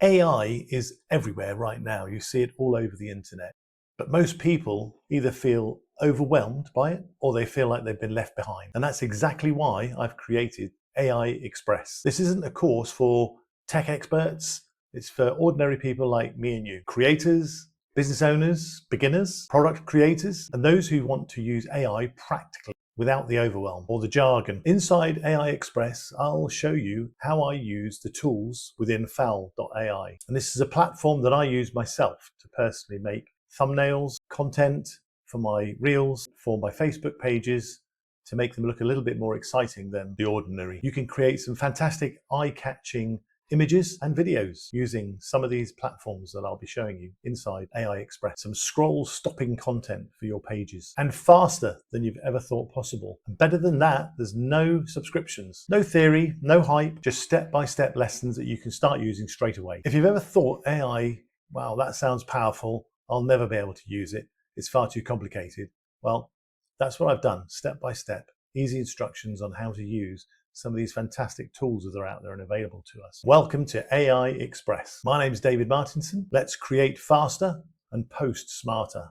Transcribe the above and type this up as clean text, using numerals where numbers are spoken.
AI is everywhere right now. You see it all over the internet. But most people either feel overwhelmed by it or they feel like they've been left behind. And that's exactly why I've created AI Express. This isn't a course for tech experts. It's for ordinary people like me and you. Creators, business owners, beginners, product creators, and those who want to use AI practically without the overwhelm or the jargon. Inside AI Express, I'll show you how I use the tools within fowl.ai. And this is a platform that I use myself to personally make thumbnails, content for my reels, for my Facebook pages, to make them look a little bit more exciting than the ordinary. You can create some fantastic eye-catching images and videos using some of these platforms that I'll be showing you inside AI Express. Some scroll stopping content for your pages and faster than you've ever thought possible. And better than that, there's no subscriptions, no theory, no hype, just step-by-step lessons that you can start using straight away. If you've ever thought AI, wow, that sounds powerful, I'll never be able to use it, it's far too complicated. Well, that's what I've done, step by step, easy instructions on how to use some of these fantastic tools that are out there and available to us. Welcome to AI Express. My name is David Martinson. Let's create faster and post smarter.